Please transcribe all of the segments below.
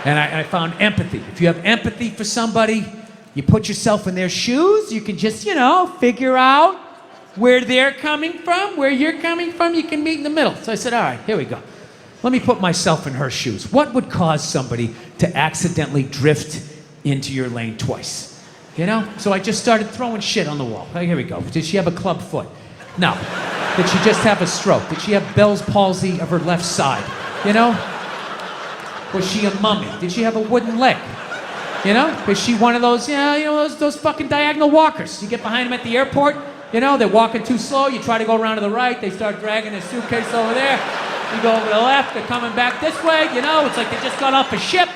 And I found empathy. If you have empathy for somebody, you put yourself in their shoes, you can just, figure out where they're coming from, where you're coming from, you can meet in the middle. So I said, all right, here we go. Let me put myself in her shoes. What would cause somebody to accidentally drift into your lane twice? So I just started throwing shit on the wall. Oh, here we go. Did she have a club foot? No. Did she just have a stroke? Did she have Bell's palsy of her left side? Was she a mummy? Did she have a wooden leg? Is she one of those, those fucking diagonal walkers? You get behind them at the airport, they're walking too slow, you try to go around to the right, they start dragging a suitcase over there, you go over to the left, they're coming back this way, it's like they just got off a ship,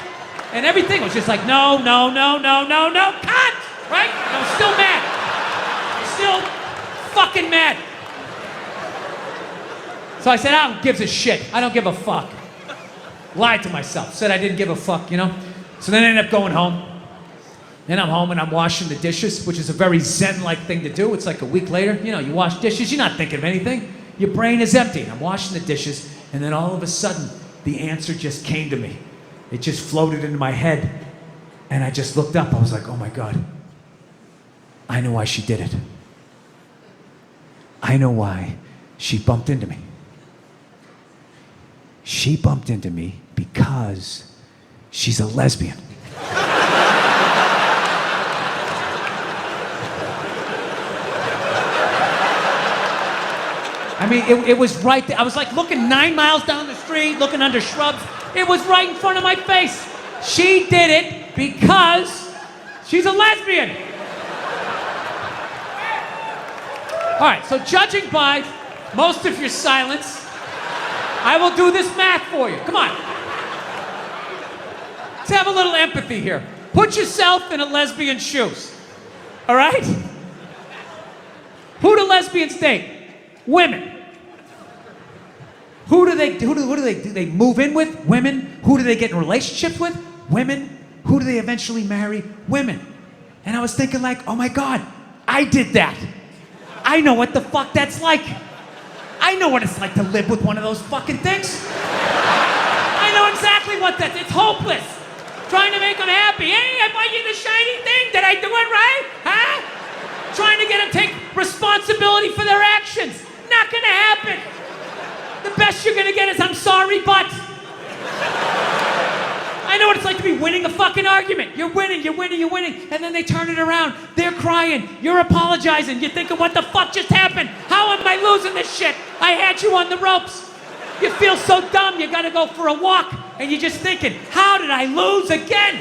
and everything was just like, no, cut! Right? And I'm still mad. I'm still fucking mad. So I said, I don't give a shit. I don't give a fuck. Lied to myself. Said I didn't give a fuck, So then I ended up going home. Then I'm home and I'm washing the dishes, which is a very zen-like thing to do. It's like a week later. You wash dishes, you're not thinking of anything. Your brain is empty. And I'm washing the dishes, and then all of a sudden, the answer just came to me. It just floated into my head. And I just looked up. I was like, oh my God. I know why she did it. I know why she bumped into me. She bumped into me because she's a lesbian. I mean, it was right there. I was like looking 9 miles down the street, looking under shrubs. It was right in front of my face. She did it because she's a lesbian. All right, so judging by most of your silence, I will do this math for you. Come on. Let's have a little empathy here. Put yourself in a lesbian's shoes. All right? Who do lesbians date? Women. Who do they move in with? Women. Who do they get in relationships with? Women. Who do they eventually marry? Women. And I was thinking like, oh my God, I did that. I know what the fuck that's like. I know what it's like to live with one of those fucking things. I know exactly what that is. It's hopeless. Trying to make them happy. Hey, I bought you the shiny thing. Did I do it right? Huh? Trying to get them to take responsibility for their actions. Not gonna happen. The best you're gonna get is I'm sorry, but. I know what it's like to be winning a fucking argument. You're winning, and then they turn it around. They're crying, you're apologizing. You're thinking, what the fuck just happened? How am I losing this shit? I had you on the ropes. You feel so dumb, you gotta go for a walk, and you're just thinking, how did I lose again?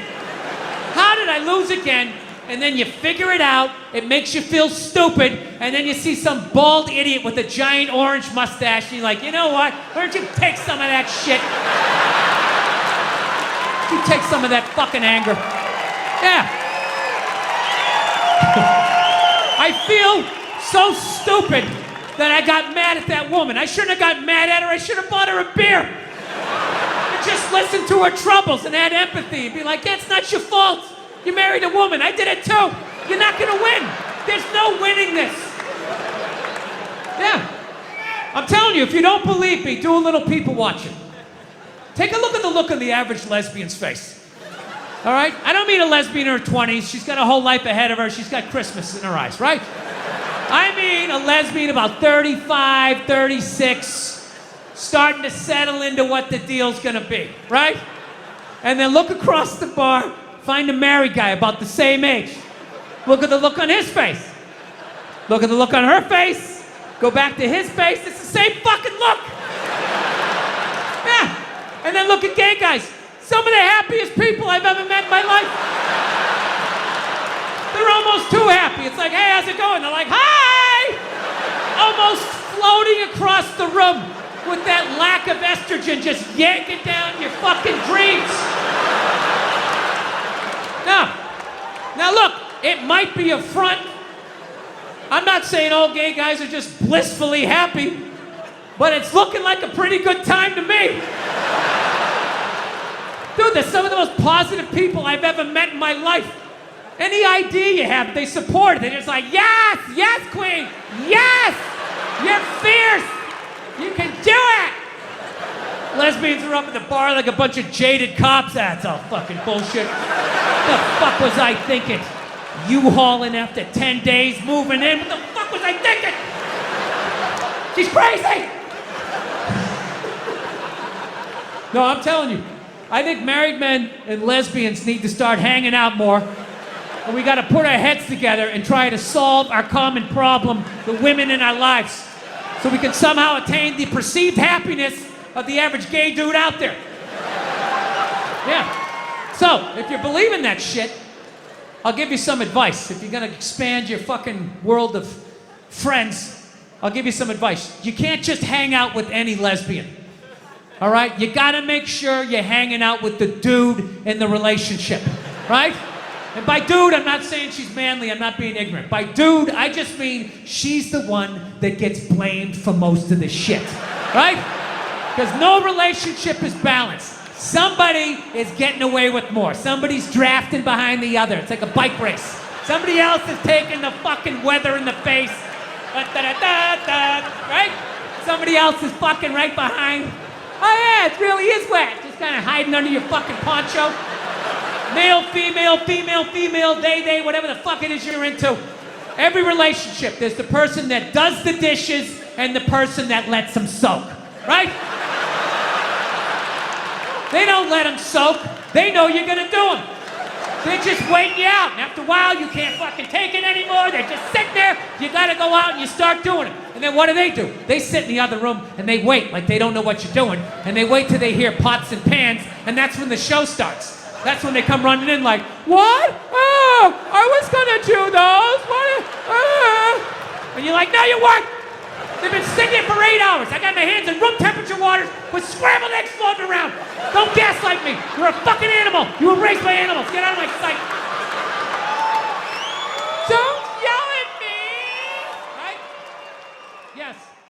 How did I lose again? And then you figure it out, it makes you feel stupid, and then you see some bald idiot with a giant orange mustache, and you're like, you know what? Why don't you take some of that shit? You take some of that fucking anger. Yeah. I feel so stupid that I got mad at that woman. I shouldn't have got mad at her. I should have bought her a beer. And just listen to her troubles and had empathy and be like, that's not your fault. You married a woman. I did it too. You're not gonna win. There's no winning this. Yeah. I'm telling you, if you don't believe me, do a little people watching. Take a look at the look on the average lesbian's face. All right? I don't mean a lesbian in her 20s. She's got a whole life ahead of her. She's got Christmas in her eyes, right? I mean a lesbian about 35, 36, starting to settle into what the deal's gonna be, right? And then look across the bar, find a married guy about the same age. Look at the look on his face. Look at the look on her face. Go back to his face. It's the same fucking look. Yeah. And then look at gay guys. Some of the happiest people I've ever met in my life. They're almost too happy. It's like, hey, how's it going? They're like, hi! Almost floating across the room with that lack of estrogen just yanking down your fucking dreams. Now look, it might be a front. I'm not saying all gay guys are just blissfully happy, but it's looking like a pretty good time to me. Dude, they're some of the most positive people I've ever met in my life. Any idea you have, they support it. They're just like, yes, yes, queen, yes, you're fierce, you can do it. Lesbians are up at the bar like a bunch of jaded cops. That's all fucking bullshit. What the fuck was I thinking? U-hauling after 10 days, moving in. What the fuck was I thinking? She's crazy! No, I'm telling you. I think married men and lesbians need to start hanging out more. And we gotta put our heads together and try to solve our common problem, the women in our lives. So we can somehow attain the perceived happiness of the average gay dude out there. Yeah. So, if you believe in that shit, I'll give you some advice. If you're gonna expand your fucking world of friends, I'll give you some advice. You can't just hang out with any lesbian. All right? You gotta make sure you're hanging out with the dude in the relationship. Right? And by dude, I'm not saying she's manly, I'm not being ignorant. By dude, I just mean she's the one that gets blamed for most of the shit. Right? Because no relationship is balanced. Somebody is getting away with more. Somebody's drafting behind the other. It's like a bike race. Somebody else is taking the fucking weather in the face. Right? Somebody else is fucking right behind. Oh yeah, it really is wet. Just kind of hiding under your fucking poncho. Male, female, they, whatever the fuck it is you're into. Every relationship, there's the person that does the dishes and the person that lets them soak. Right? They don't let them soak. They know you're gonna do them. They're just waiting you out. And after a while, you can't fucking take it anymore. They're just sitting there. You gotta go out and you start doing it. And then what do? They sit in the other room and they wait like they don't know what you're doing. And they wait till they hear pots and pans. And that's when the show starts. That's when they come running in like, what? Oh, I was gonna do those. What? And you're like, no, you weren't. They've been sitting there for 8 hours. I got my hands in room temperature water with scrambled eggs floating around. Don't gaslight me. You're a fucking animal. You were raised by animals. Get out of my sight.